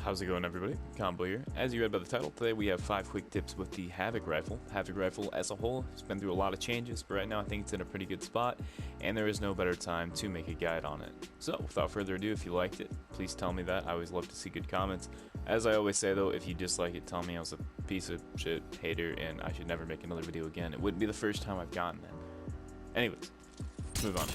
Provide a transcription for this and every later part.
How's it going, everybody? Combo here. As you read by the title, today we have 5 quick tips with the Havoc rifle. Havoc rifle as a whole has been through a lot of changes, but right now I think it's in a pretty good spot, and there is no better time to make a guide on it. So, without further ado, if you liked it, please tell me that. I always love to see good comments. As I always say though, if you dislike it, tell me I was a piece of shit hater and I should never make another video again. It wouldn't be the first time I've gotten that. Anyways, let's move on.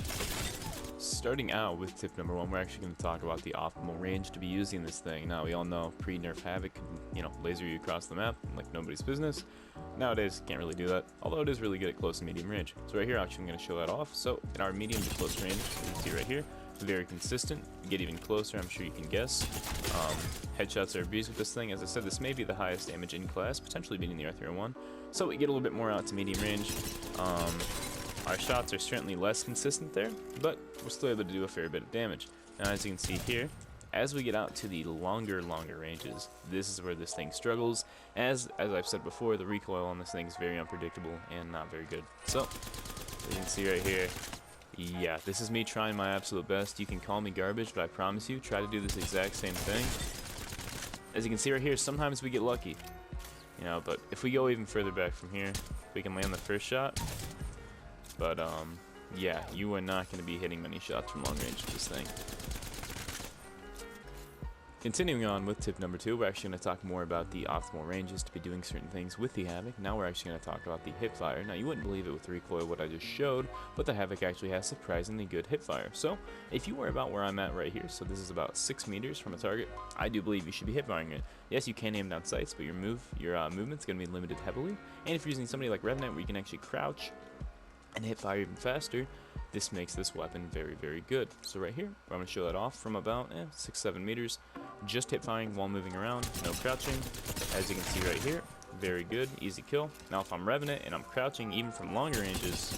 Starting out with tip number 1, we're actually going to talk about the optimal range to be using this thing. Now, we all know pre-nerf Havoc can, laser you across the map like nobody's business. Nowadays, can't really do that, although it is really good at close and medium range. So right here, actually, I'm going to show that off. So in our medium to close range, you can see right here, very consistent. You get even closer, I'm sure you can guess. Headshots are a breeze with this thing. As I said, this may be the highest damage in class, potentially beating the R301. So we get a little bit more out to medium range. Our shots are certainly less consistent there, but we're still able to do a fair bit of damage. Now, as you can see here, as we get out to the longer ranges, this is where this thing struggles. As I've said before, the recoil on this thing is very unpredictable and not very good. So, as you can see right here, yeah, this is me trying my absolute best. You can call me garbage, but I promise you, try to do this exact same thing. As you can see right here, sometimes we get lucky, but if we go even further back from here, we can land the first shot. But, yeah, you are not going to be hitting many shots from long range with this thing. Continuing on with tip number 2, we're actually going to talk more about the optimal ranges to be doing certain things with the Havoc. Now we're actually going to talk about the hip fire. Now, you wouldn't believe it with the recoil what I just showed, but the Havoc actually has surprisingly good hip fire. So, if you were about where I'm at right here, so this is about 6 meters from a target, I do believe you should be hip firing it. Yes, you can aim down sights, but your movement's going to be limited heavily. And if you're using somebody like Revenant where you can actually crouch and hit fire even faster, this makes this weapon very, very good. So right here, I'm going to show that off from about 6-7 meters, just hip firing while moving around, no crouching. As you can see right here, very good, easy kill. Now if I'm Revenant and I'm crouching even from longer ranges,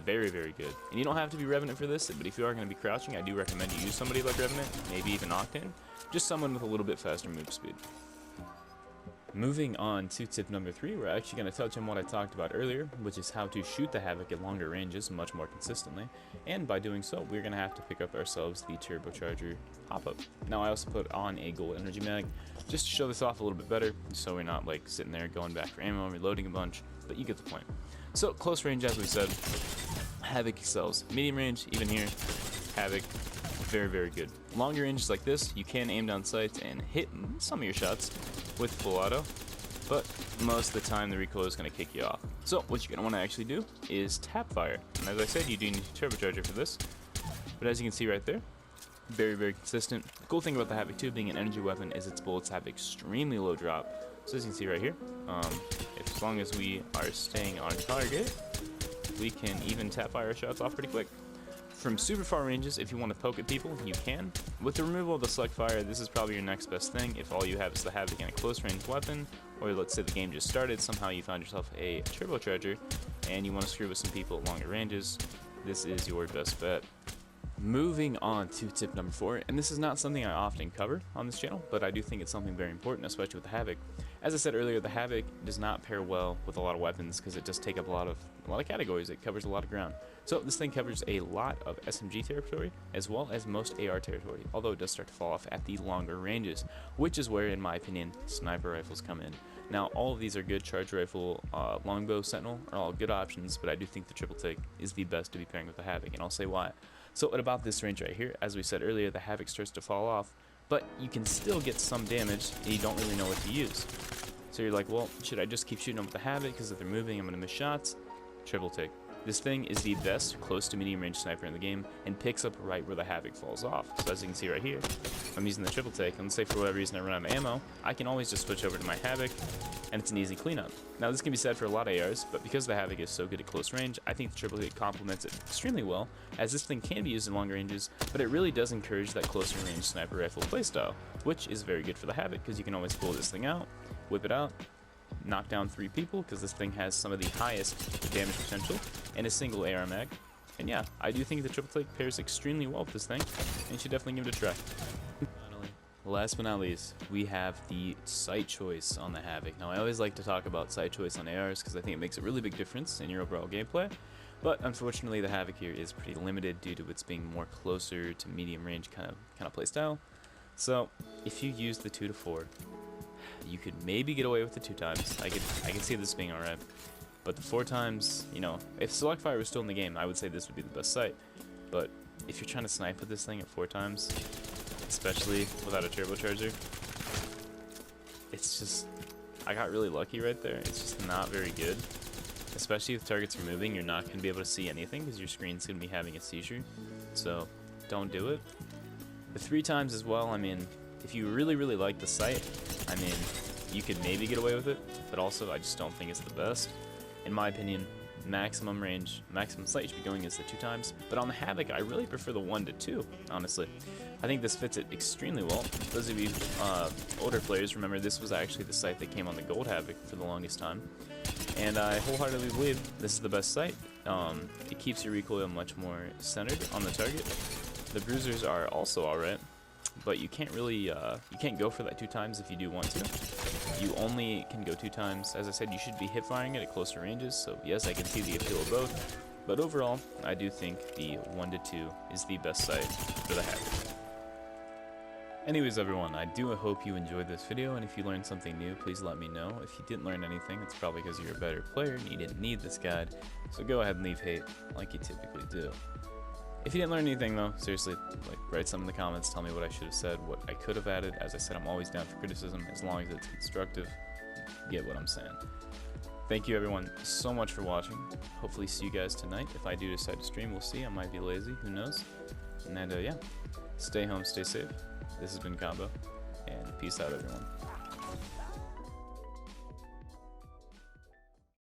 very, very good. And you don't have to be Revenant for this, but if you are going to be crouching, I do recommend you use somebody like Revenant, maybe even Octane, just someone with a little bit faster move speed. Moving on to tip number 3, we're actually going to touch on what I talked about earlier, which is how to shoot the Havoc at longer ranges much more consistently, and by doing so, we're going to have to pick up ourselves the Turbocharger hop-up. Now, I also put on a gold energy mag, just to show this off a little bit better, so we're not like sitting there going back for ammo, reloading a bunch, but you get the point. So, close range, as we said, Havoc excels. Medium range, even here, Havoc, very, very good. Longer ranges like this, you can aim down sights and hit some of your shots with full auto, but most of the time the recoil is going to kick you off. So what you're going to want to actually do is tap fire. And as I said, you do need a turbocharger for this, but as you can see right there, very, very consistent. The cool thing about the Havoc 2 being an energy weapon is its bullets have extremely low drop. So as you can see right here, as long as we are staying on target, we can even tap fire our shots off pretty quick. From super far ranges, if you want to poke at people, you can. With the removal of the select fire, this is probably your next best thing. If all you have is the Havoc and a close range weapon, or let's say the game just started, somehow you found yourself a turbocharger, and you want to screw with some people at longer ranges, this is your best bet. Moving on to tip number 4, and this is not something I often cover on this channel, but I do think it's something very important, especially with the Havoc. As I said earlier, the Havoc does not pair well with a lot of weapons because it does take up a lot of categories. It covers a lot of ground. So this thing covers a lot of SMG territory as well as most AR territory, although it does start to fall off at the longer ranges, which is where, in my opinion, sniper rifles come in. Now, all of these are good. Charge rifle, longbow, sentinel are all good options, but I do think the triple take is the best to be pairing with the Havoc, and I'll say why. So at about this range right here, as we said earlier, the Havoc starts to fall off, but you can still get some damage and you don't really know what to use. So you're like, well, should I just keep shooting them with the Havoc because if they're moving, I'm going to miss shots? Triple take. This thing is the best close to medium range sniper in the game and picks up right where the Havoc falls off. So as you can see right here, I'm using the triple take, and let's say for whatever reason I run out of ammo, I can always just switch over to my Havoc, and it's an easy cleanup. Now this can be said for a lot of ARs, but because the Havoc is so good at close range, I think the triple take complements it extremely well, as this thing can be used in longer ranges, but it really does encourage that closer range sniper rifle playstyle, which is very good for the Havoc, because you can always pull this thing out, whip it out, knock down 3 people, because this thing has some of the highest damage potential, and a single AR mag. And yeah, I do think the triple take pairs extremely well with this thing, and you should definitely give it a try. Finally, last but not least, we have the sight choice on the Havoc. Now, I always like to talk about sight choice on ARs because I think it makes a really big difference in your overall gameplay, but unfortunately the Havoc here is pretty limited due to its being more closer to medium range kind of playstyle. So if you use the 2 to 4, you could maybe get away with the 2 times. I could see this being alright. But the 4 times, you know, if select fire was still in the game, I would say this would be the best sight. But if you're trying to snipe with this thing at 4 times, especially without a turbocharger, it's just, I got really lucky right there. It's just not very good. Especially if targets are moving, you're not going to be able to see anything because your screen's going to be having a seizure. So don't do it. The 3 times as well, I mean, if you really like the sight, I mean, you could maybe get away with it, but also I just don't think it's the best. In my opinion, maximum range, maximum sight you should be going is the 2 times, but on the Havoc, I really prefer the 1 to 2, honestly. I think this fits it extremely well. Those of you older players remember this was actually the sight that came on the Gold Havoc for the longest time, and I wholeheartedly believe this is the best sight. It keeps your recoil much more centered on the target. The bruisers are also alright, but you can't really, you can't go for that 2 times if you do want to. You only can go 2 times. As I said, you should be hip firing it at closer ranges, so yes, I can see the appeal of both, but overall, I do think the 1 to 2 is the best sight for the Havoc. Anyways everyone, I do hope you enjoyed this video, and if you learned something new, please let me know. If you didn't learn anything, it's probably because you're a better player and you didn't need this guide, so go ahead and leave hate like you typically do. If you didn't learn anything though, seriously, like, write something in the comments, tell me what I should have said, what I could have added. As I said, I'm always down for criticism, as long as it's constructive. You get what I'm saying. Thank you everyone so much for watching. Hopefully see you guys tonight. If I do decide to stream, we'll see. I might be lazy, who knows. And yeah, stay home, stay safe. This has been Combo, and peace out everyone.